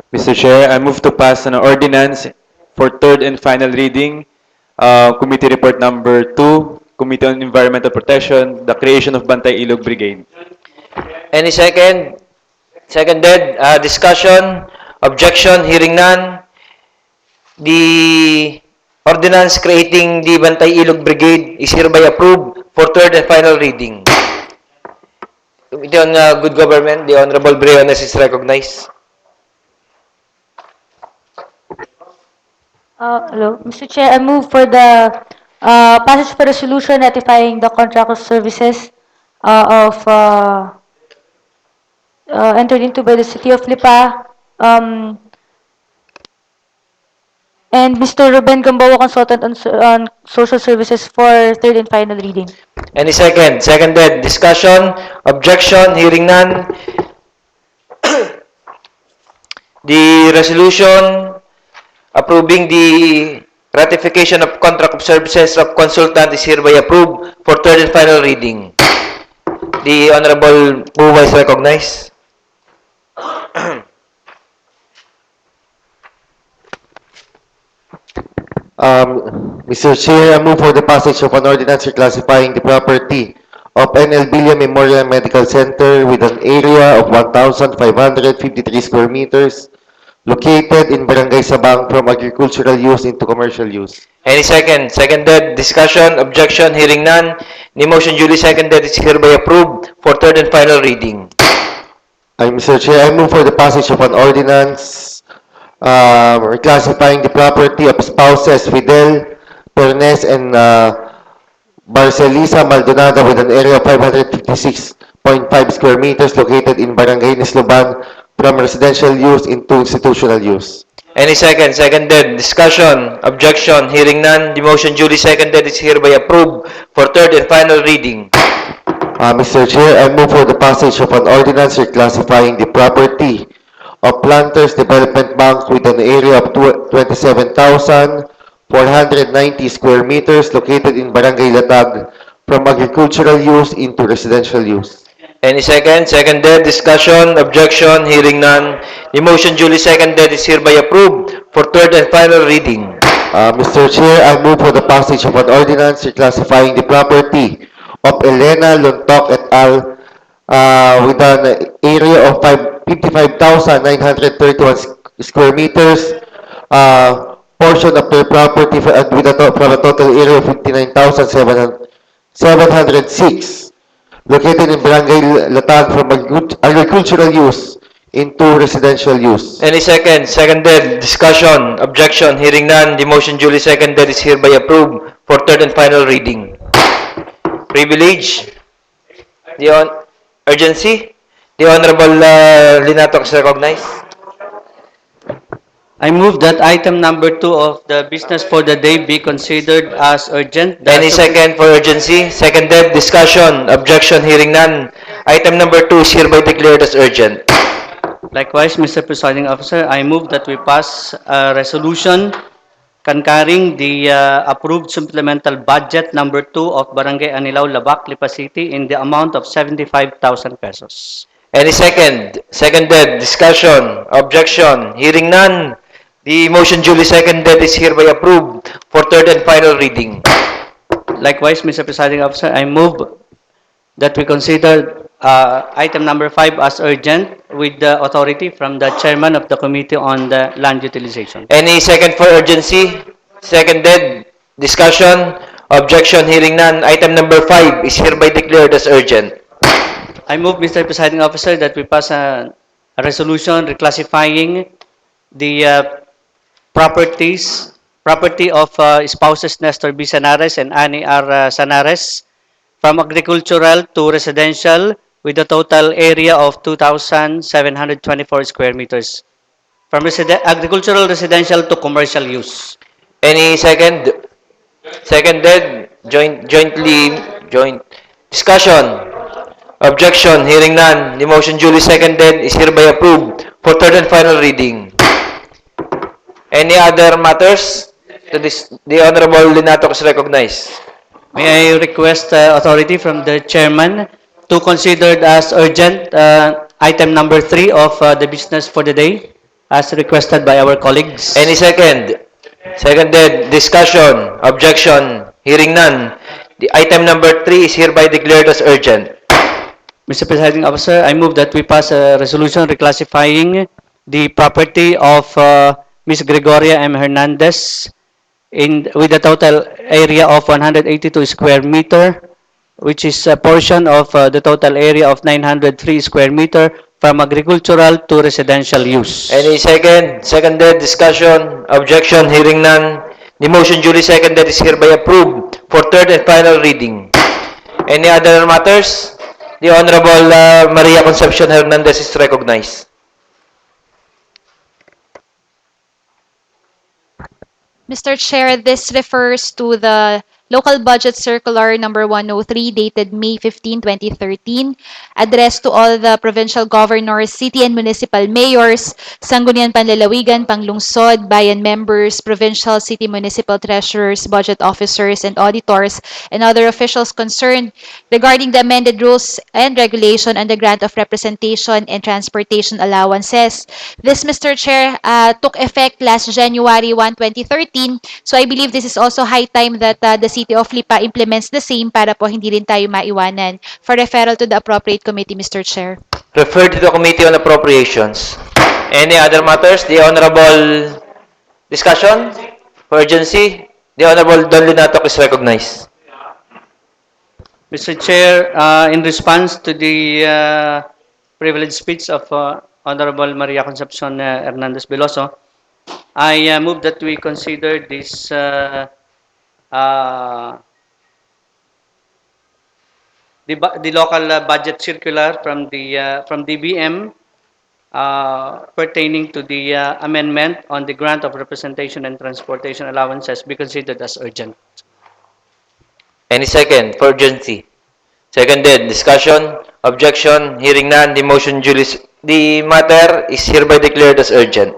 Speaker 5: Mr. Chair, I move to pass an ordinance for third and final reading, Committee Report Number 2, Committee on Environmental Protection, the creation of Bantay Ilog Brigade.
Speaker 2: Any second? Seconded. Discussion? Objection? Hearing none. The ordinance creating the Bantay Ilog Brigade is hereby approved for third and final reading. Committee on Good Government, the Honorable Briones is recognized.
Speaker 6: Hello, Mr. Chair, I move for the passage for resolution ratifying the contract of services entered into by the City of Lipa and Mr. Ruben Gamboa, consultant on social services, for third and final reading.
Speaker 2: Any second? Seconded. Discussion? Objection? Hearing none. The resolution approving the ratification of contract of services of consultant is hereby approved for third and final reading. The Honorable Buwa is recognized.
Speaker 10: Mr. Chair, I move for the passage of an ordinance reclassifying the property of NL Bilya Memorial Medical Center with an area of 1,553 square meters located in Barangay Sabang from agricultural use into commercial use.
Speaker 2: Any second? Seconded. Discussion? Objection? Hearing none. The motion duly seconded is hereby approved for third and final reading.
Speaker 10: Mr. Chair, I move for the passage of an ordinance reclassifying the property of spouses Fidel Pernes and Barcelisa Maldonado with an area of 556.5 square meters located in Barangay Nisloban from residential use into institutional use.
Speaker 2: Any second? Seconded. Discussion? Objection? Hearing none. The motion duly seconded is hereby approved for third and final reading.
Speaker 10: Mr. Chair, I move for the passage of an ordinance reclassifying the property of Planters Development Bank with an area of 27,490 square meters located in Barangay Latag from agricultural use into residential use.
Speaker 2: Any second? Seconded. Discussion? Objection? Hearing none. The motion duly seconded is hereby approved for third and final reading.
Speaker 10: Mr. Chair, I move for the passage of an ordinance reclassifying the property of Elena Luntok et al. With an area of 55,931 square meters, portion of their property from a total area of 59,706, located in Barangay Latag from agricultural use into residential use.
Speaker 2: Any second? Seconded. Discussion? Objection? Hearing none. The motion duly seconded is hereby approved for third and final reading. Privilege? Urgency? The Honorable Linato is recognized.
Speaker 7: I move that item number 2 of the business for the day be considered as urgent.
Speaker 2: Any second for urgency? Seconded. Discussion? Objection? Hearing none. Item number 2 is hereby declared as urgent.
Speaker 7: Likewise, Mr. Presiding Officer, I move that we pass a resolution concurring the approved supplemental budget number 2 of Barangay Anilao, Labac, Lipa City in the amount of 75,000 pesos.
Speaker 2: Any second? Seconded. Discussion? Objection? Hearing none. The motion duly seconded is hereby approved for third and final reading.
Speaker 7: Likewise, Mr. Presiding Officer, I move that we consider item number 5 as urgent with the authority from the chairman of the Committee on the Land Utilization.
Speaker 2: Any second for urgency? Seconded. Discussion? Objection? Hearing none. Item number 5 is hereby declared as urgent.
Speaker 7: I move, Mr. Presiding Officer, that we pass a resolution reclassifying the property of spouses Nestor B. Sanares and Annie R. Sanares from agricultural to residential with a total area of 2,724 square meters. From agricultural residential to commercial use.
Speaker 2: Any second? Seconded. Joint. Discussion? Objection? Hearing none. The motion duly seconded is hereby approved for third and final reading. Any other matters? The Honorable Linato is recognized.
Speaker 7: May I request authority from the chairman to consider as urgent item number 3 of the business for the day as requested by our colleagues.
Speaker 2: Any second? Seconded. Discussion? Objection? Hearing none. The item number 3 is hereby declared as urgent.
Speaker 7: Mr. Presiding Officer, I move that we pass a resolution reclassifying the property of Ms. Gregoria M. Hernandez with a total area of 182 square meter, which is a portion of the total area of 903 square meter from agricultural to residential use.
Speaker 2: Any second? Seconded. Discussion? Objection? Hearing none. The motion duly seconded is hereby approved for third and final reading. Any other matters? The Honorable Maria Concepcion Hernandez is recognized.
Speaker 4: Mr. Chair, this refers to the Local Budget Circular number 103 dated May 15, 2013, addressed to all the provincial governors, city and municipal mayors, Sangguniang Panlalawigan, Panglungsod, bayan members, provincial, city, municipal treasurers, budget officers, and auditors, and other officials concerned regarding the amended rules and regulation on the grant of representation and transportation allowances. This, Mr. Chair, took effect last January 1, 2013, so I believe this is also high time that the City of Lipa implements the same para po hindi rin tayo maiwanan. For referral to the appropriate committee, Mr. Chair.
Speaker 2: Referred to the Committee on Appropriations. Any other matters? The Honorable discussion? For urgency? The Honorable Don Linato is recognized.
Speaker 7: Mr. Chair, in response to the privileged speech of Honorable Maria Concepcion Hernandez Veloso, I move that we consider this the local budget circular from DBM pertaining to the amendment on the grant of representation and transportation allowances be considered as urgent.
Speaker 2: Any second? For urgency? Seconded. Discussion? Objection? Hearing none. The matter is hereby declared as urgent.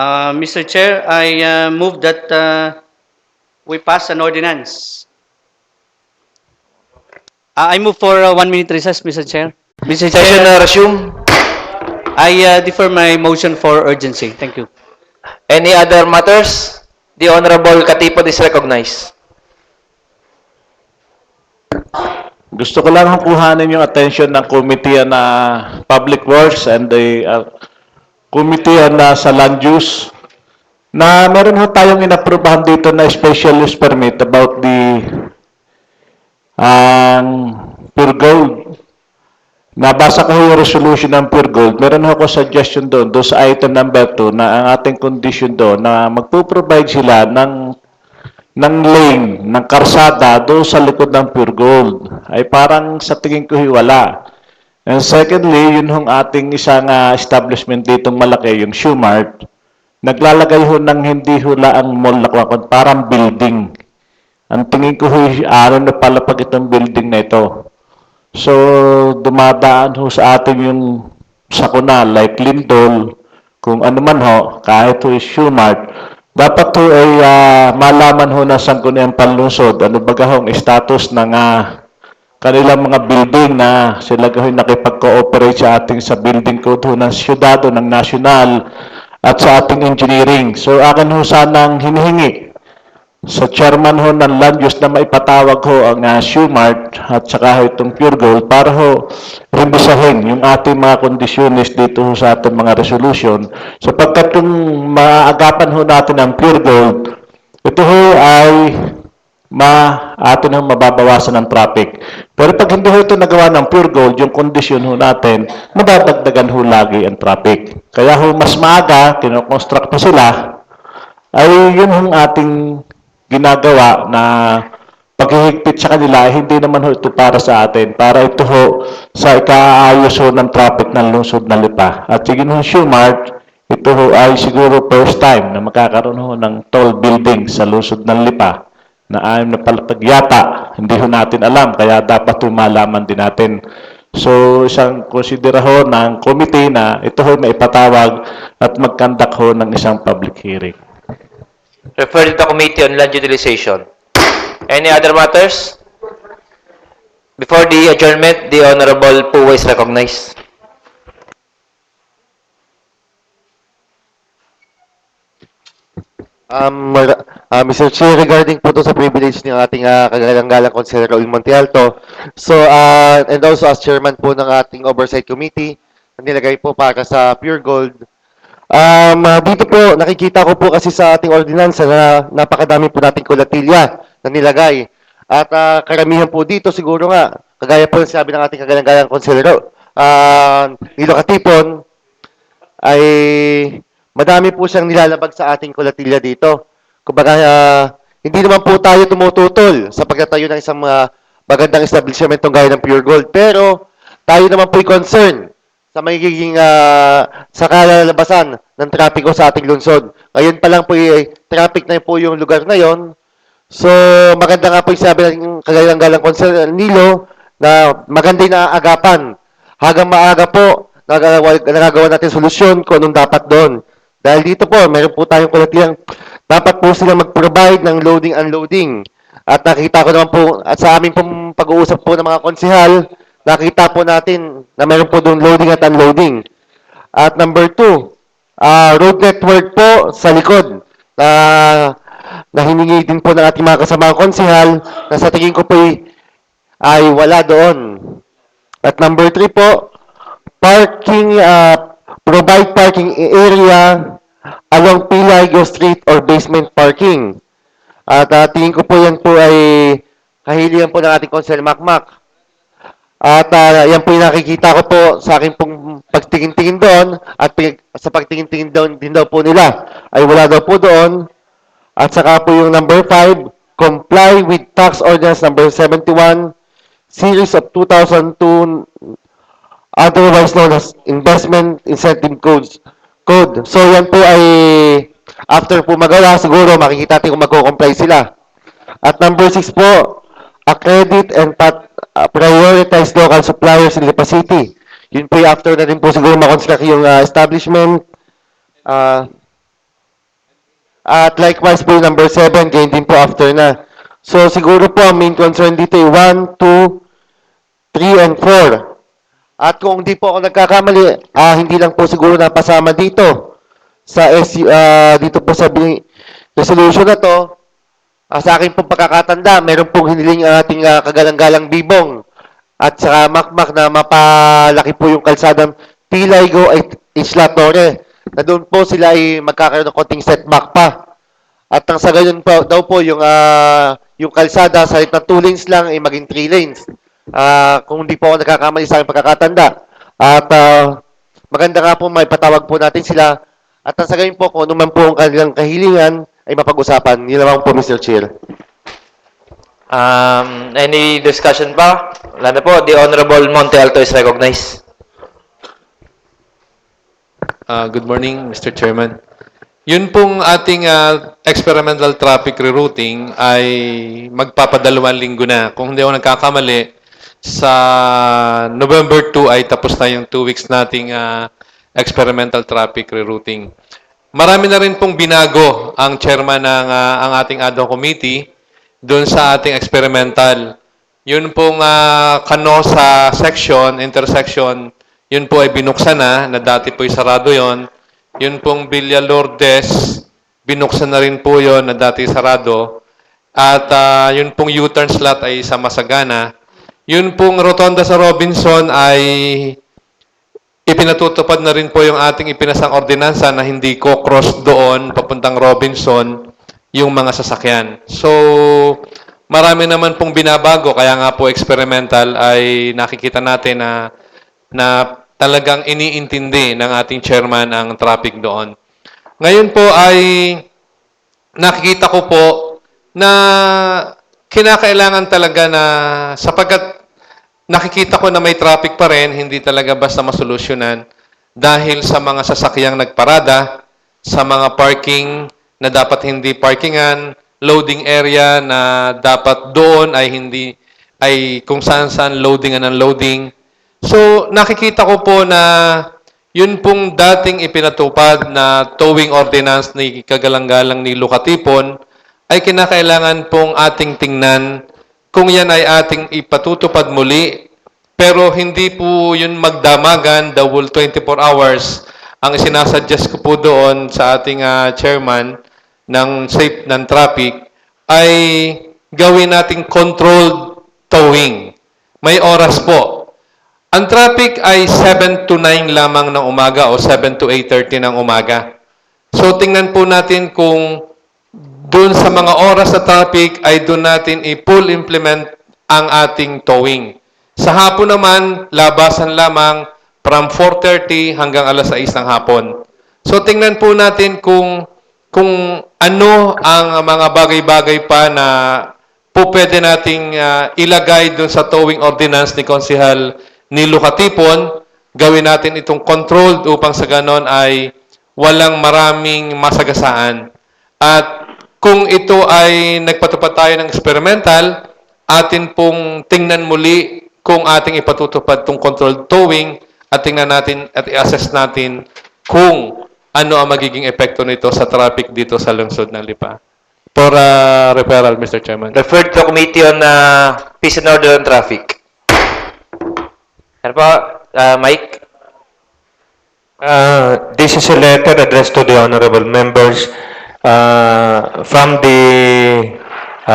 Speaker 7: Mr. Chair, I move that we pass an ordinance. I move for a 1-minute recess, Mr. Chair. Mr.
Speaker 2: Session
Speaker 7: Chair,
Speaker 2: resume.
Speaker 7: I defer my motion for urgency. Thank you.
Speaker 2: Any other matters? The Honorable Katipod is recognized.
Speaker 8: Gusto ko lang kuhanin yung attention ng Committee on Public Works and the Committee on sa Land Use na meron ho tayong inaprubahan dito na special use permit about the Pure Gold. Nabasa ko yung resolution ng Pure Gold. Meron ako suggestion doon sa item number 2 na ang ating condition doon na magpo-provide sila ng lane, ng karsada doon sa likod ng Pure Gold. Ay parang sa tingin ko wala. And secondly, yun hong ating isang establishment ditong malaki, yung Shoe Mart, naglalagay ho ng hindi hula ang mall na parang building. Ang tingin ko araw na palapag itong building na ito. So, dumadaan ho sa atin yung sakuna, like Lindol, kung ano man ho, kahit ho is Shoe Mart, dapat ho ay malaman ho na Sangguniang Panlungsod, ano baga hong status ng kanilang mga building na sila gahoy nakipag-cooperate sa ating sa building code ho ng syudado, ng national at sa ating engineering. So akin ho sanang hinihingi sa chairman ho ng land use na maipatawag ho ang SUMART at saka ho itong Pure Gold para ho rimbisahin yung ating mga kondisyones dito ho sa ating mga resolution sapagkat kung maaagapan ho natin ang Pure Gold, ito ho ay atin ho mababawasan ng traffic. Pero pag hindi ho ito nagawa ng Pure Gold, yung kondisyon ho natin, madadagdagan ho lagi ang traffic. Kaya ho mas maaga, kinoconstruct pa sila, ay yun ang ating ginagawa na paghihigpit sa kanila, hindi naman ho ito para sa atin. Para ito ho sa ikaayos ho ng traffic ng lungsod ng Lipa. At sige ho, SUMART, ito ho ay siguro first time na magkakaroon ho ng tall building sa lungsod ng Lipa na ayon na palatag yata. Hindi ho natin alam, kaya dapat ho malaman din natin. So, isang konsidera ho ng committee na ito ho maipatawag at mag-conduct ho ng isang public hearing.
Speaker 2: Refer to the Committee on Land Utilization. Any other matters? Before the adjournment, the Honorable Puwa is recognized.
Speaker 10: Mr. Chair, regarding po to sa privilege ng ating kagalang-galang Conselor Raul Montialto, so, and also as chairman po ng ating Oversight Committee, na nilagay po para sa Pure Gold, dito po, nakikita ko po kasi sa ating ordinansa na napakadami po nating kulatilya na nilagay. At karamihan po dito siguro nga, kagaya po ng sabi ng ating kagalang-galang Conselor Nilo Katipon, ay madami po siyang nilalabag sa ating kulatilya dito. Kumbaga, hindi naman po tayo tumututol sa pagtatayo ng isang magandang establishment gaya ng Pure Gold. Pero tayo naman po'y concern sa magiging sa kalalabasan ng trapiko sa ating lungsod. Ngayon pa lang po traffic na po yung lugar na yon. So, maganda nga po yung sabi ng kagalang-galang Conselor Nilo na maganda yung naaagapan. Hanggang maaga po, nagagawa natin solusyon kung anong dapat doon. Dahil dito po, meron po tayong kulatilang dapat po sila mag-provide ng loading-unloading. At nakita ko naman po, at sa aming pong pag-uusap po ng mga konsehal, nakita po natin na meron po doon loading at unloading. At number 2, road network po sa likod na hiningi din po ng ating mga kasamang konsehal na sa tingin ko po ay wala doon. At number 3 po, provide parking area along Pilago Street or basement parking. At tingin ko po yan po ay kahiligan po ng ating Conselor Makmak. At yan po yung nakikita ko po sa aking pong pagtingin-tingin doon at sa pagtingin-tingin doon din daw po nila ay wala daw po doon. At saka po yung number 5, comply with Tax Ordinance number 71, Series of 2002, otherwise known as Investment Incentive Code. So yan po ay after po magawa, siguro makikita natin kung magko-comply sila. At number 6 po, accredit and prioritize local suppliers in Lipa City. Yun po yung after na rin po siguro makonstruct yung establishment. At likewise po yung number 7, ganyan din po after na. So siguro po ang main concern dito ay 1, 2, 3, and 4. At kung hindi po ako nagkakamali, hindi lang po siguro napasama dito sa dito po sa resolution na to. Sa akin pong pagkakatanda, meron pong hiniling ating kagalang-galang Bibong at saka Makmak na mapalaki po yung kalsadang Pilaygo at Isla Torre. Na doon po sila ay magkakaroon ng konting setback pa. At ang sa ganyan po, daw po yung kalsada sa na 2 lanes lang ay maging 3 lanes. Kung hindi po ako nagkakamali sa aking pagkakatanda. At maganda nga po may patawag po natin sila. At sa gayon po, kung ano man po ang kanilang kahilingan, ay mapag-usapan. Yun lamang po, Mr. Chair.
Speaker 2: Any discussion pa? Wala na po. The Honorable Montialto is recognized.
Speaker 11: Good morning, Mr. Chairman. Yun pong ating experimental traffic rerouting ay magpapadalawang linggo na. Kung hindi ako nagkakamali, sa November 2 ay tapos na yung 2 weeks nating experimental traffic rerouting. Marami na rin pong binago ang chairman ng ang ating ad hoc committee doon sa ating experimental. Yun pong Canosa section, intersection, yun po ay binuksan na dati po ay sarado yon. Yun pong Villa Lourdes, binuksan na rin po yon na dati sarado. at yun pong U-turn slot ay sa Masagana. Yun pong rotonda sa Robinson ay ipinatutupad na rin po yung ating ipinasang ordinansa na hindi ko cross doon papuntang Robinson yung mga sasakyan. So, marami naman pong binabago, kaya nga po experimental ay nakikita natin na talagang iniintindi ng ating chairman ang traffic doon. Ngayon po ay nakikita ko po na kinakailangan talaga na sapagkat nakikita ko na may traffic pa rin, hindi talaga basta masolusyonan dahil sa mga sasakyang nagparada, sa mga parking na dapat hindi parkingan, loading area na dapat doon ay hindi ay kung saan-saan loading and unloading. So, nakikita ko po na yun pong dating ipinatupad na towing ordinance ni kagalang-galang ni Lucatipon ay kinakailangan pong ating tingnan kung yan ay ating ipatutupad muli, pero hindi po yun magdamagan the whole 24 hours. Ang sinasuggest ko po doon sa ating chairman ng traffic ay gawin nating controlled towing. May oras po. Ang traffic ay 7 to 9 lamang ng umaga o 7 to 8:30 ng umaga. So tingnan po natin kung doon sa mga oras sa traffic ay doon natin i-full implement ang ating towing. Sa hapon naman, labasan lamang from 4:30 hanggang alas 6 ng hapon. So tingnan po natin kung ano ang mga bagay-bagay pa na po pwede nating ilagay doon sa towing ordinance ni Konsehal ni Lucatipon. Gawin natin itong controlled upang sa ganon ay walang maraming masagasaan. At kung ito ay nagpatupad tayo ng experimental, atin pong tingnan muli kung ating ipatutupad itong controlled towing at tingnan natin at i-assess natin kung ano ang magiging epekto nito sa traffic dito sa lungsod ng Lipa. For referral, Mr. Chairman.
Speaker 2: Referred to Committee on Peace and Order and Traffic. Ano po, Mike?
Speaker 1: This is a letter addressed to the honorable members from the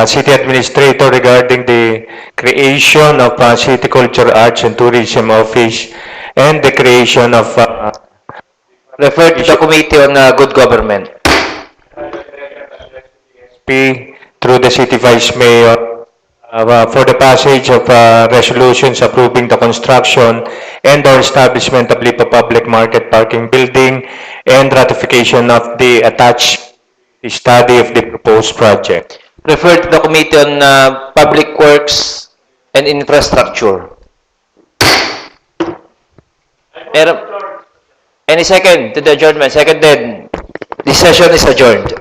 Speaker 1: city administrator regarding the creation of City Culture, Arts and Tourism Office and the creation of
Speaker 2: Referred to the Committee on Good Government.
Speaker 1: through the city vice mayor for the passage of resolutions approving the construction and or establishment of Lipa Public Market Parking Building and ratification of the attached study of the proposed project.
Speaker 2: Referred to the Committee on Public Works and Infrastructure. Any second to the adjournment? Seconded. This session is adjourned.